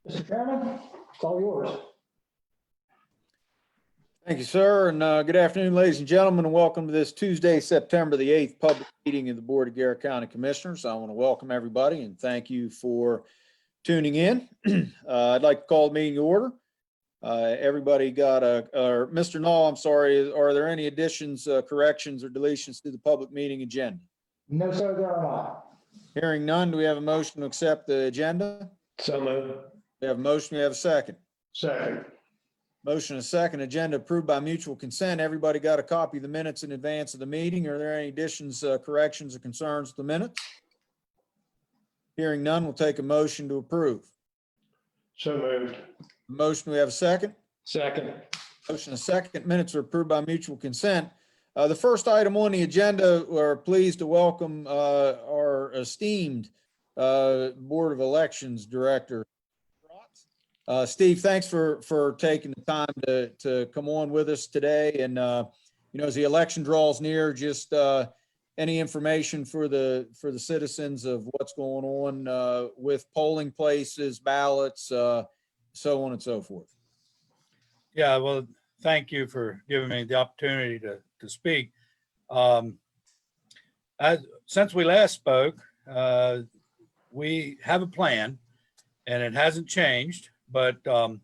Mr. Chairman, it's all yours. Thank you, sir, and good afternoon, ladies and gentlemen, and welcome to this Tuesday, September the 8th public meeting of the Board of Garrett County Commissioners. I want to welcome everybody and thank you for tuning in. I'd like to call the meeting to order. Everybody got or Mr. Null, I'm sorry, are there any additions, corrections, or deletions to the public meeting agenda? No, sir, there are not. Hearing none, do we have a motion to accept the agenda? So moved. We have a motion, we have a second. Second. Motion and second, agenda approved by mutual consent. Everybody got a copy of the minutes in advance of the meeting. Are there any additions, corrections, or concerns to the minutes? Hearing none, we'll take a motion to approve. So moved. Motion, we have a second. Second. Motion and second, minutes are approved by mutual consent. The first item on the agenda, we're pleased to welcome our esteemed Board of Elections Director. Steve, thanks for taking the time to come on with us today. And, you know, as the election draws near, just any information for the citizens of what's going on with polling places, ballots, so on and so forth. Yeah, well, thank you for giving me the opportunity to speak. Since we last spoke, we have a plan and it hasn't changed. But we're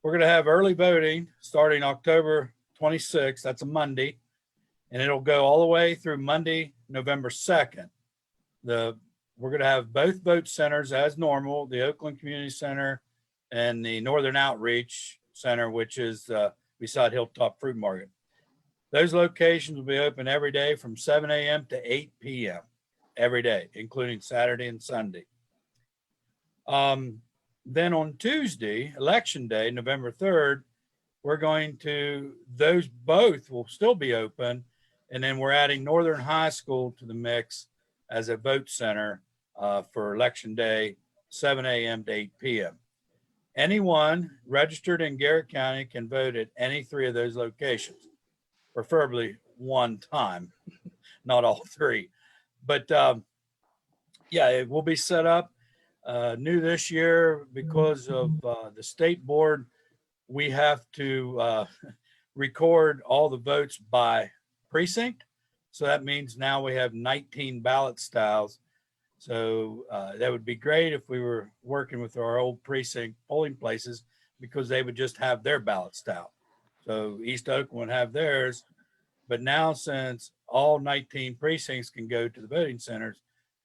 going to have early voting starting October 26th. That's a Monday. And it'll go all the way through Monday, November 2nd. We're going to have both vote centers as normal, the Oakland Community Center and the Northern Outreach Center, which is beside Hilltop Fruit Market. Those locations will be open every day from 7 a.m. to 8 p.m. every day, including Saturday and Sunday. Then on Tuesday, election day, November 3rd, those both will still be open. And then we're adding Northern High School to the mix as a vote center for election day, 7 a.m. to 8 p.m. Anyone registered in Garrett County can vote at any three of those locations, preferably one time, not all three. But yeah, it will be set up. New this year because of the state board, we have to record all the votes by precinct. So that means now we have 19 ballot styles. So that would be great if we were working with our old precinct polling places because they would just have their ballot style. So East Oakland would have theirs. But now since all 19 precincts can go to the voting centers,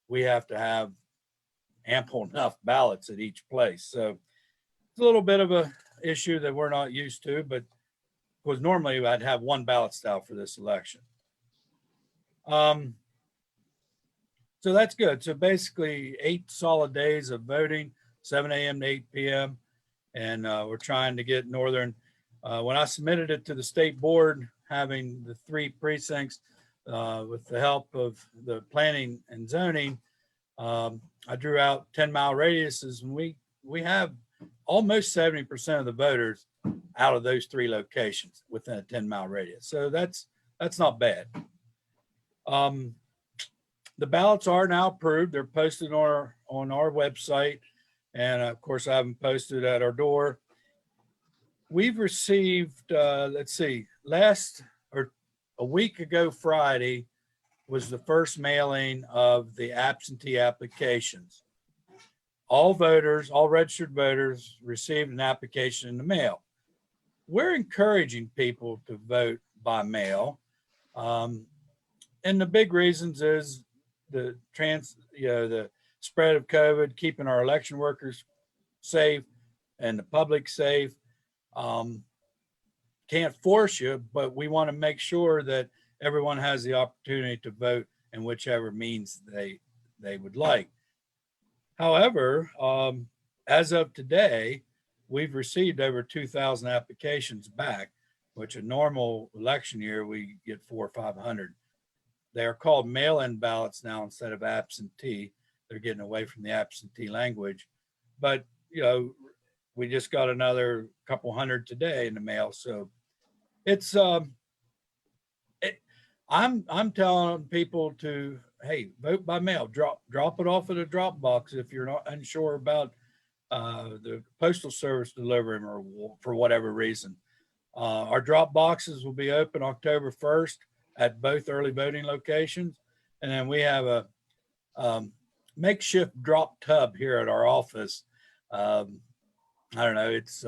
we have to have ample enough ballots at each place. So it's a little bit of a issue that we're not used to, but because normally I'd have one ballot style for this election. So that's good. So basically 8 solid days of voting, 7 a.m. to 8 p.m. And we're trying to get Northern. When I submitted it to the state board, having the 3 precincts with the help of the planning and zoning, I drew out 10-mile radiuses, and we have almost 70% of the voters out of those 3 locations within a 10-mile radius. So that's not bad. The ballots are now approved. They're posted on our website. And of course, I have them posted at our door. We've received, let's see, a week ago Friday was the first mailing of the absentee applications. All voters, all registered voters received an application in the mail. We're encouraging people to vote by mail. And the big reasons is the spread of COVID, keeping our election workers safe and the public safe. Can't force you, but we want to make sure that everyone has the opportunity to vote in whichever means they would like. However, as of today, we've received over 2,000 applications back, which a normal election year, we get 400 or 500. They are called mail-in ballots now instead of absentee. They're getting away from the absentee language. But, you know, we just got another couple hundred today in the mail. So it's, I'm telling people to, hey, vote by mail, drop it off at a drop box if you're not unsure about the postal service deliver them or for whatever reason. Our drop boxes will be open October 1st at both early voting locations. And then we have a makeshift drop tub here at our office. I don't know. It's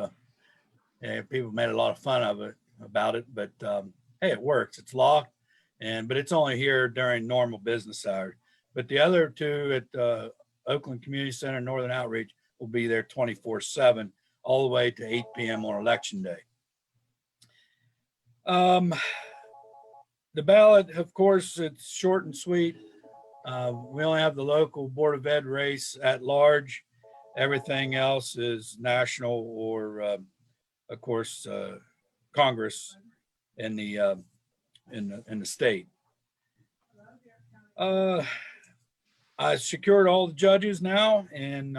yeah, people made a lot of fun of it about it, but hey, it works. It's locked, but it's only here during normal business hours. But the other two at Oakland Community Center, Northern Outreach, will be there 24/7, all the way to 8 p.m. on Election Day. The ballot, of course, it's short and sweet. We only have the local Board of Ed race at large. Everything else is national or, of course, Congress in the state. I secured all the judges now, and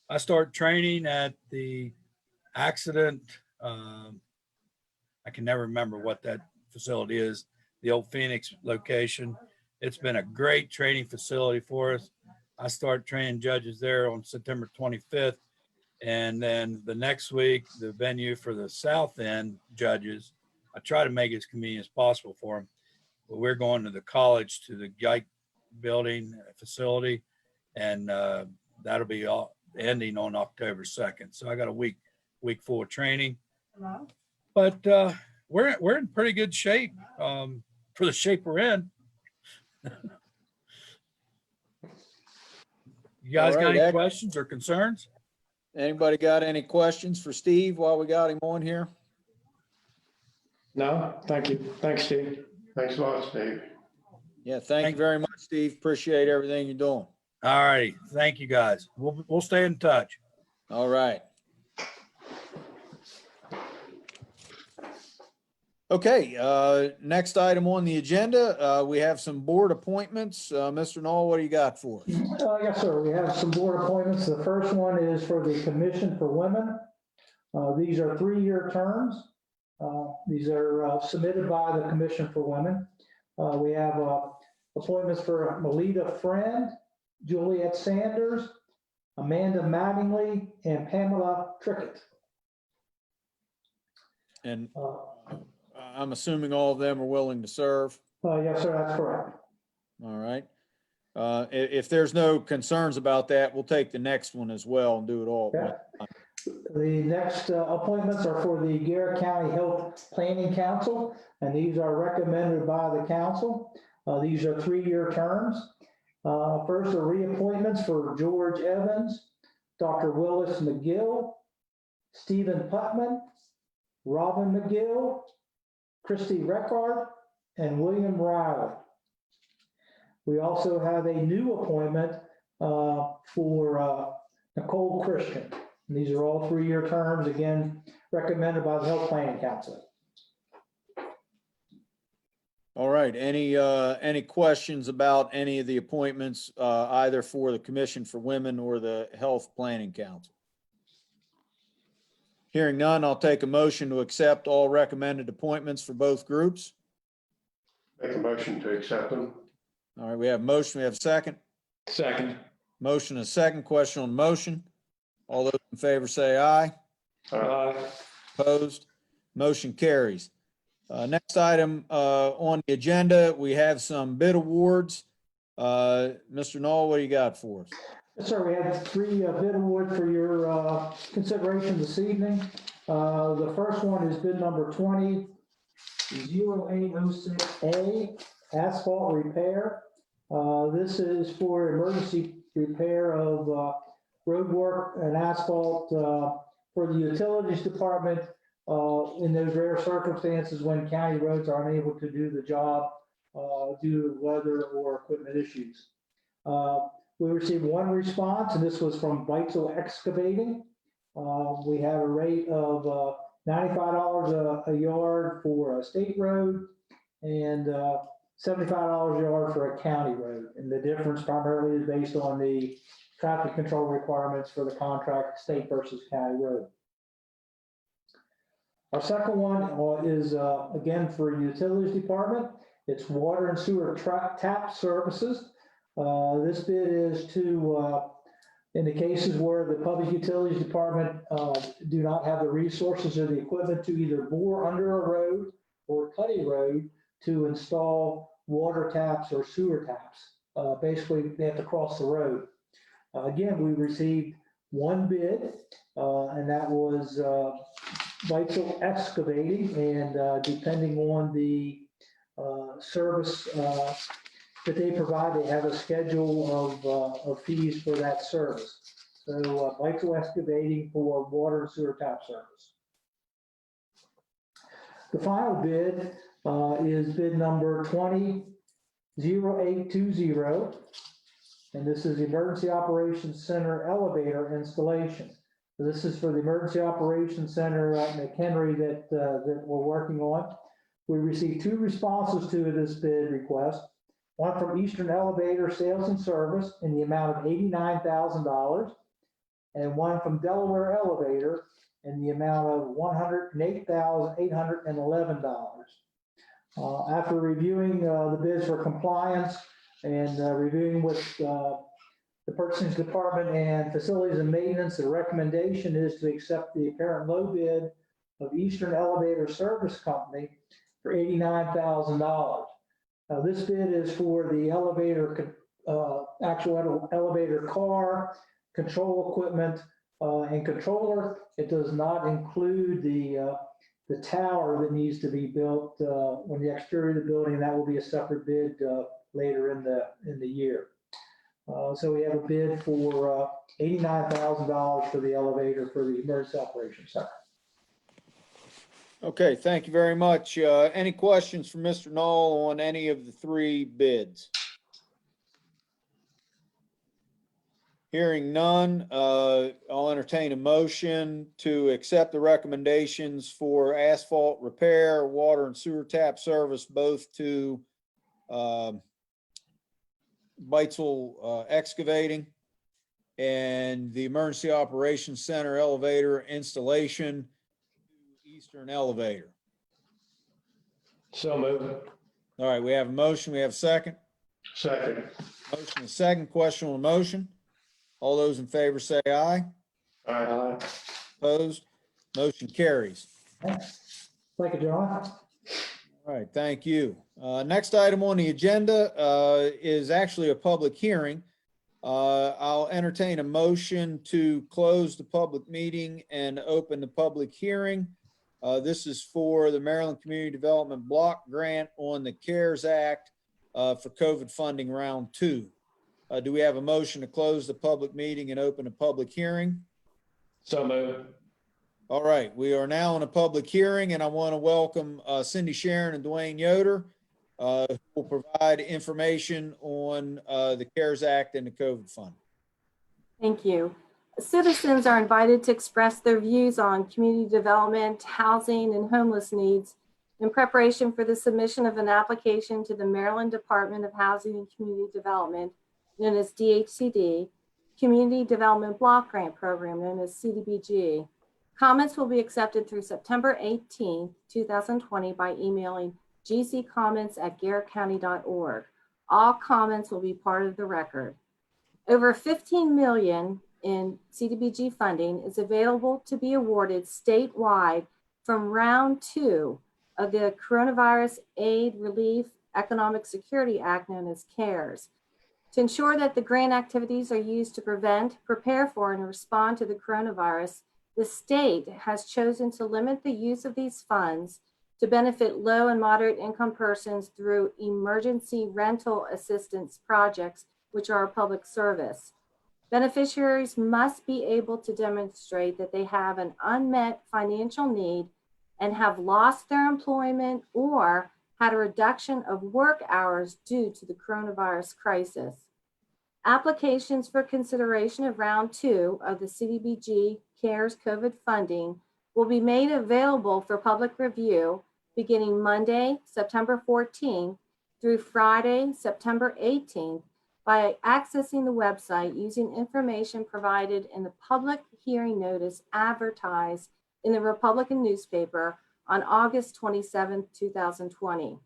I start training at the accident. I can never remember what that facility is, the old Phoenix location. It's been a great training facility for us. I start training judges there on September 25th. And then the next week, the venue for the South End judges, I try to make it as convenient as possible for them. But we're going to the college, to the Gike building facility, and that'll be all ending on October 2nd. So I got a week full of training. Hello. But we're in pretty good shape for the shape we're in. You guys got any questions or concerns? Anybody got any questions for Steve while we got him on here? No, thank you. Thanks, Steve. Thanks a lot, Steve. Yeah, thank you very much, Steve. Appreciate everything you're doing. All right. Thank you, guys. We'll stay in touch. All right. Okay, next item on the agenda, we have some board appointments. Mr. Knoll, what do you got for us? Yes, sir. We have some board appointments. The first one is for the Commission for Women. These are 3-year terms. These are submitted by the Commission for Women. We have appointments for Melita Friend, Juliet Sanders, Amanda Mattingly, and Pamela Trickett. And I'm assuming all of them are willing to serve. Yes, sir. That's correct. All right. If there's no concerns about that, we'll take the next one as well and do it all. Okay. The next appointments are for the Garrett County Health Planning Council, and these are recommended by the council. These are 3-year terms. First are reappointments for George Evans, Dr. Willis McGill, Stephen Putman, Robin McGill, Christy Reckard, and William Riley. We also have a new appointment for Nicole Christian. And these are all 3-year terms, again, recommended by the Health Planning Council. All right. Any questions about any of the appointments, either for the Commission for Women or the Health Planning Council? Hearing none, I'll take a motion to accept all recommended appointments for both groups. Make a motion to accept them. All right, we have a motion. We have a second. Second. Motion and a second. Question on the motion. All those in favor say aye. Aye. Opposed? Motion carries. Next item on the agenda, we have some bid awards. Mr. Knoll, what do you got for us? Yes, sir. We have 3 bid awards for your consideration this evening. The first one is bid number 20-0806A, asphalt repair. This is for emergency repair of road work and asphalt for the utilities department in those rare circumstances when county roads are unable to do the job due to weather or equipment issues. We received 1 response, and this was from Vital Excavating. We have a rate of $95 a yard for a state road and $75 a yard for a county road. And the difference primarily is based on the traffic control requirements for the contract state versus county road. Our second one is again for utilities department. It's water and sewer tap services. This bid is to In the cases where the Public Utilities Department do not have the resources or the equipment to either bore under a road or cut a road to install water taps or sewer taps. Basically, they have to cross the road. Again, we received one bid, and that was Weitzel Excavating, and depending on the service that they provide, they have a schedule of fees for that service. So Weitzel Excavating for water and sewer tap service. The final bid is bid number 200820. And this is the Emergency Operations Center elevator installation. So this is for the Emergency Operations Center at McHenry that we're working on. We received 2 responses to this bid request. One from Eastern Elevator Sales and Service in the amount of $89,000, and one from Delaware Elevator in the amount of $108,811. After reviewing the bids for compliance and reviewing with the Purchasing Department and Facilities and Maintenance, the recommendation is to accept the apparent low bid of Eastern Elevator Service Company for $89,000. This bid is for the elevator, actual elevator car, control equipment, and controller. It does not include the tower that needs to be built on the exterior of the building. That will be a separate bid later in the year. So we have a bid for $89,000 for the elevator for the Emergency Operations Center. Okay, thank you very much. Any questions for Mr. Knoll on any of the 3 bids? Hearing none, I'll entertain a motion to accept the recommendations for asphalt repair, water and sewer tap service, both to Weitzel Excavating and the Emergency Operations Center elevator installation, Eastern Elevator. So moved. All right, we have a motion. We have a second. Second. Motion is second. Question on the motion. All those in favor say aye. Aye. Opposed? Motion carries. Thank you, John. All right, thank you. Next item on the agenda is actually a public hearing. I'll entertain a motion to close the public meeting and open the public hearing. This is for the Maryland Community Development Block Grant on the CARES Act for COVID funding round 2. Do we have a motion to close the public meeting and open a public hearing? So moved. All right, we are now in a public hearing, and I want to welcome Cindy Sharon and Dwayne Yoder, who will provide information on the CARES Act and the COVID fund. Thank you. Citizens are invited to express their views on community development, housing, and homeless needs in preparation for the submission of an application to the Maryland Department of Housing and Community Development, known as DHCD, Community Development Block Grant Program, known as CDBG. Comments will be accepted through September 18, 2020 by emailing gccomments@garrettcounty.org. All comments will be part of the record. Over $15 million in CDBG funding is available to be awarded statewide from round 2 of the Coronavirus Aid, Relief, Economic Security Act, known as CARES. To ensure that the grant activities are used to prevent, prepare for, and respond to the coronavirus, the state has chosen to limit the use of these funds to benefit low and moderate income persons through emergency rental assistance projects, which are a public service. Beneficiaries must be able to demonstrate that they have an unmet financial need and have lost their employment or had a reduction of work hours due to the coronavirus crisis. Applications for consideration of round 2 of the CDBG CARES COVID funding will be made available for public review beginning Monday, September 14th through Friday, September 18th by accessing the website using information provided in the public hearing notice advertised in the Republican newspaper on August 27, 2020.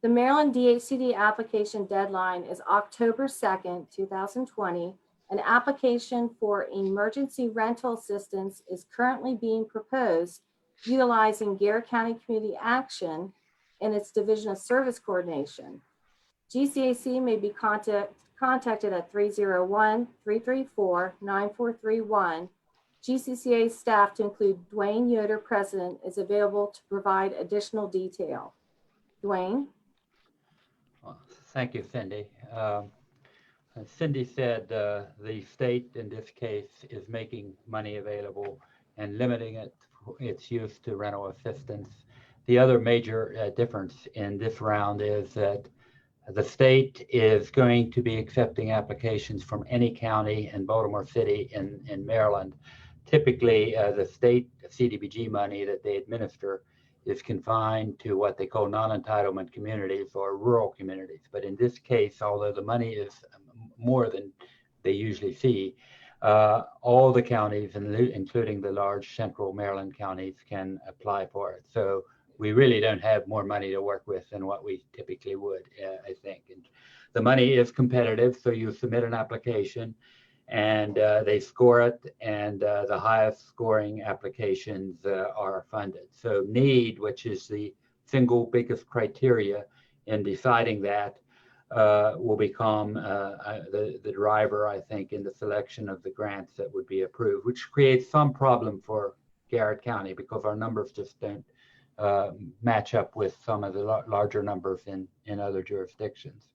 The Maryland DHCD application deadline is October 2nd, 2020, An application for emergency rental assistance is currently being proposed utilizing Garrett County Community Action and its Division of Service Coordination. GCAC may be contacted at 301-334-9431. GCCA staff, to include Dwayne Yoder, President, is available to provide additional detail. Dwayne? Well, thank you, Cindy. As Cindy said, the state in this case is making money available and limiting its use to rental assistance. The other major difference in this round is that the state is going to be accepting applications from any county in Baltimore City in Maryland. Typically, the state CDBG money that they administer is confined to what they call non-entitlement communities or rural communities. But in this case, although the money is more than they usually see, all the counties, including the large central Maryland counties, can apply for it. So we really don't have more money to work with than what we typically would, I think. And the money is competitive, so you submit an application and they score it, and the highest scoring applications are funded. So need, which is the single biggest criteria in deciding that, will become the driver, I think, in the selection of the grants that would be approved, which creates some problem for Garrett County because our numbers just don't match up with some of the larger numbers in other jurisdictions.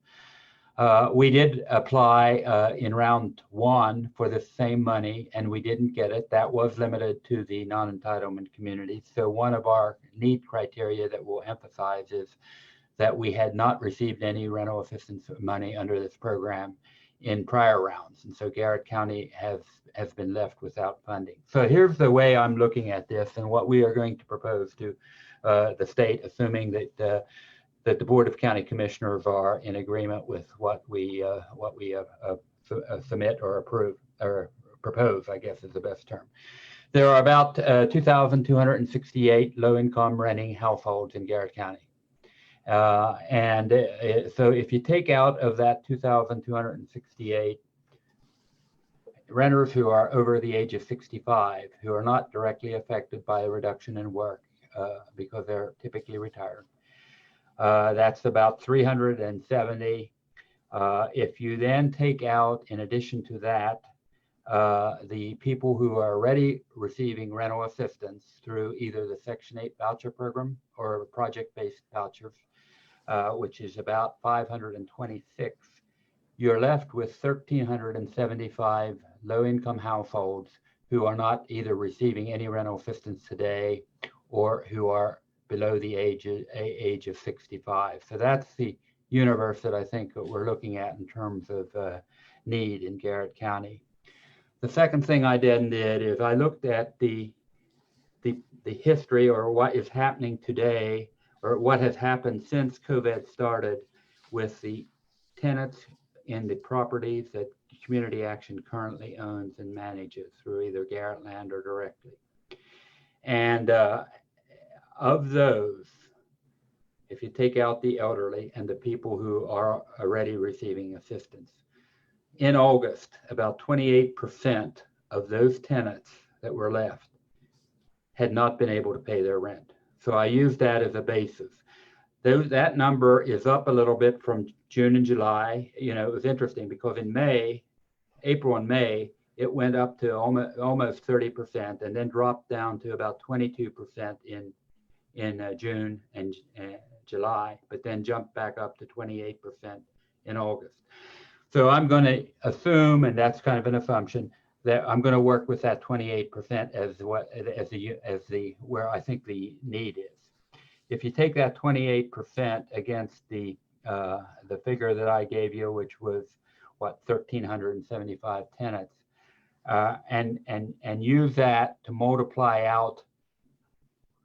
We did apply in round one for the same money, and we didn't get it. That was limited to the non-entitlement communities. So one of our need criteria that we'll emphasize is that we had not received any rental assistance money under this program in prior rounds. And so Garrett County has been left without funding. So here's the way I'm looking at this and what we are going to propose to the state, assuming that the Board of County Commissioners are in agreement with what we submit or approve or propose, I guess is the best term. There are about 2,268 low-income renting households in Garrett County. So if you take out of that 2,268 renters who are over the age of 65, who are not directly affected by a reduction in work because they're typically retired, that's about 370. If you then take out, in addition to that, the people who are already receiving rental assistance through either the Section 8 voucher program or project-based vouchers, which is about 526, you're left with 1,375 low-income households who are not either receiving any rental assistance today or who are below the age of 65. So that's the universe that I think that we're looking at in terms of need in Garrett County. The second thing I did is I looked at the history or what is happening today or what has happened since COVID started with the tenants in the properties that Community Action currently owns and manages through either Garrett Land or directly. And of those, if you take out the elderly and the people who are already receiving assistance, in August, about 28% of those tenants that were left had not been able to pay their rent. So I used that as a basis. That number is up a little bit from June and July. You know, it was interesting because in April and May, it went up to almost 30% and then dropped down to about 22% in June and July, but then jumped back up to 28% in August. So I'm going to assume, and that's kind of an assumption, that I'm going to work with that 28% as where I think the need is. If you take that 28% against the figure that I gave you, which was what 1,375 tenants, and use that to multiply out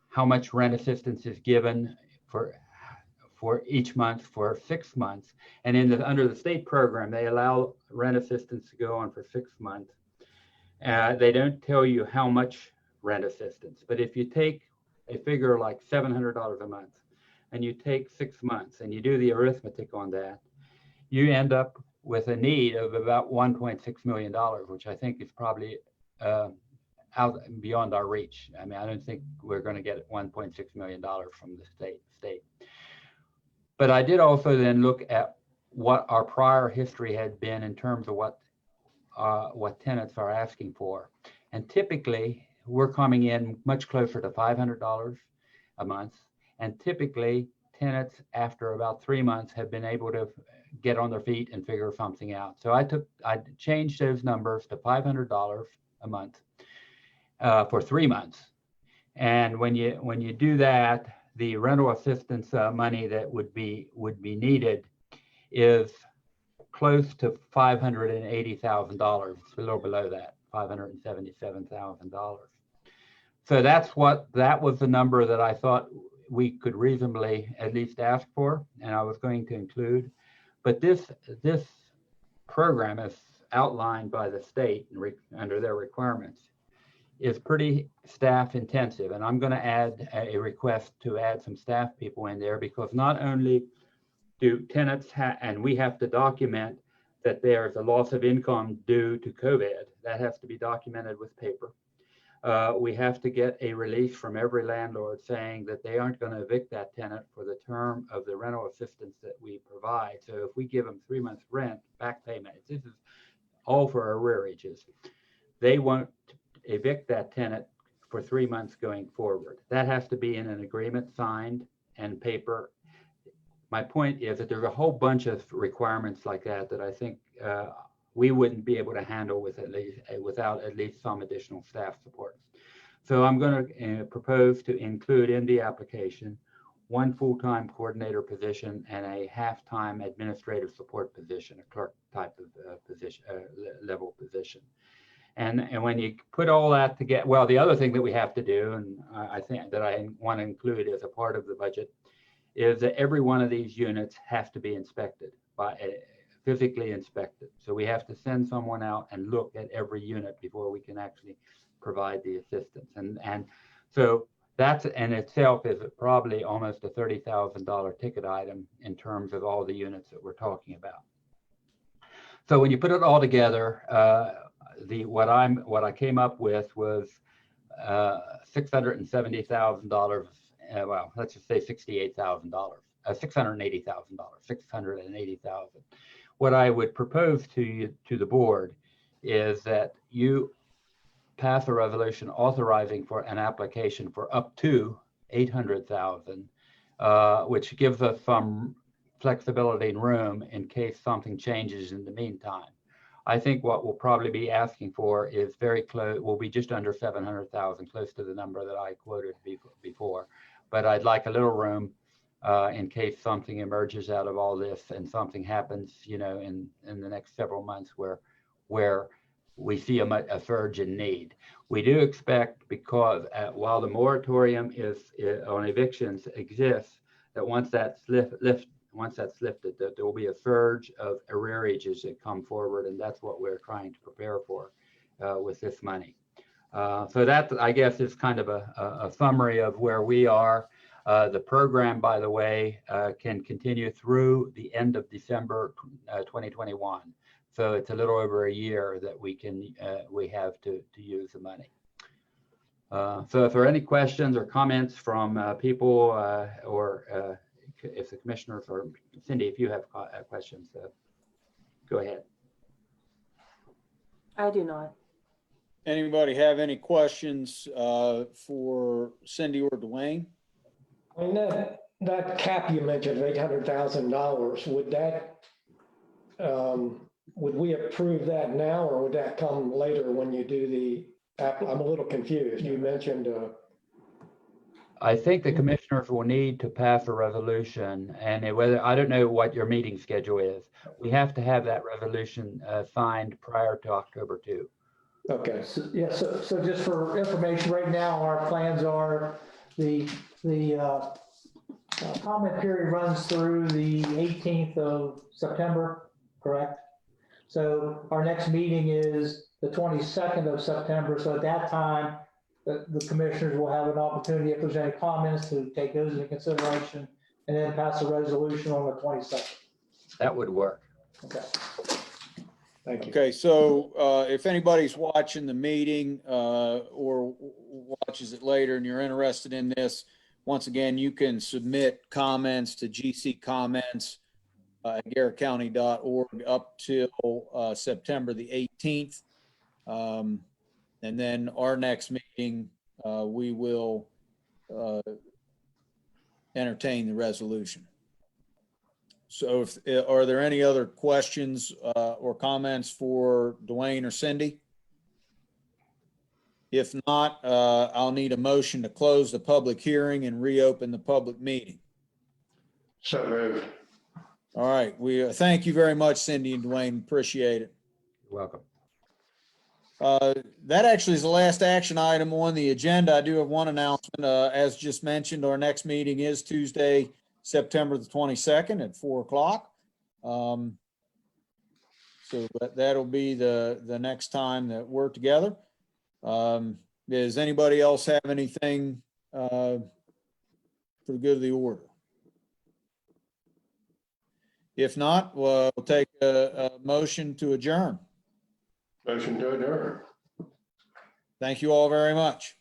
how much rent assistance is given for each month for 6 months, and under the state program they allow rent assistance to go on for 6 months. They don't tell you how much rent assistance, but if you take a figure like $700 a month and you take 6 months and you do the arithmetic on that, you end up with a need of about $1.6 million, which I think is probably out beyond our reach. I mean, I don't think we're going to get $1.6 million from the state. But I did also then look at what our prior history had been in terms of what tenants are asking for. And typically, we're coming in much closer to $500 a month. And typically, tenants after about 3 months have been able to get on their feet and figure something out. So I changed those numbers to $500 a month for 3 months. And when you do that, the rental assistance money that would be needed is close to $580,000, a little below that, $577,000. So that was the number that I thought we could reasonably at least ask for, and I was going to include. But this program, as outlined by the state under their requirements, is pretty staff intensive. And I'm going to add a request to add some staff people in there, because not only do tenants and we have to document that there's a loss of income due to COVID. That has to be documented with paper. We have to get a release from every landlord saying that they aren't going to evict that tenant for the term of the rental assistance that we provide. So if we give them 3 months rent, back payment, this is all for arrearages. They won't evict that tenant for 3 months going forward. That has to be in an agreement signed and paper. My point is that there's a whole bunch of requirements like that I think we wouldn't be able to handle without at least some additional staff support. So I'm going to propose to include in the application 1 full-time coordinator position and a half-time administrative support position, a clerk type of position, level position. And when you put all that together, well, the other thing that we have to do, and I think that I want to include as a part of the budget, is that every one of these units has to be inspected, physically inspected. So we have to send someone out and look at every unit before we can actually provide the assistance. And so that in itself is probably almost a $30,000 ticket item in terms of all the units that we're talking about. So when you put it all together, what I came up with was $670,000. Well, let's just say $68,000, $680,000. What I would propose to the board is that you pass a resolution authorizing for an application for up to $800,000, which gives us some flexibility and room in case something changes in the meantime. I think what we'll probably be asking for is very close, will be just under 700,000, close to the number that I quoted before. But I'd like a little room in case something emerges out of all this and something happens, in the next several months where we see a surge in need. We do expect, because while the moratorium on evictions exists, that once that's lifted, that there will be a surge of arrearages that come forward, and that's what we're trying to prepare for with this money. So that, I guess, is kind of a summary of where we are. The program, by the way, can continue through the end of December 2021. So it's a little over a year that we have to use the money. So if there are any questions or comments from people or if the commissioners or Cindy, if you have questions, go ahead. I do not. Anybody have any questions for Cindy or Dwayne? And that cap you mentioned, $800,000, would we approve that now, or would that come later when you do I'm a little confused. You mentioned. I think the commissioners will need to pass a resolution, and I don't know what your meeting schedule is. We have to have that resolution signed prior to October 2. Okay. So, yeah, so just for information, right now, our plans are the comment period runs through the 18th of September, correct? So our next meeting is the 22nd of September. So at that time, the commissioners will have an opportunity, if there's any comments, to take those into consideration and then pass a resolution on the 22nd. That would work. Okay. Thank you. Okay, so if anybody's watching the meeting or watches it later and you're interested in this, once again, you can submit comments to gccomments at garrettcounty.org up till September the 18th. And then our next meeting, we will entertain the resolution. So are there any other questions or comments for Dwayne or Cindy? If not, I'll need a motion to close the public hearing and reopen the public meeting. So moved. All right, we thank you very much, Cindy and Dwayne. Appreciate it. You're welcome. That actually is the last action item on the agenda. I do have one announcement. As just mentioned, our next meeting is Tuesday, September the 22nd at 4 o'clock. So that'll be the next time that we're together. Does anybody else have anything for the good of the order? If not, we'll take a motion to adjourn. Motion to adjourn. Thank you all very much.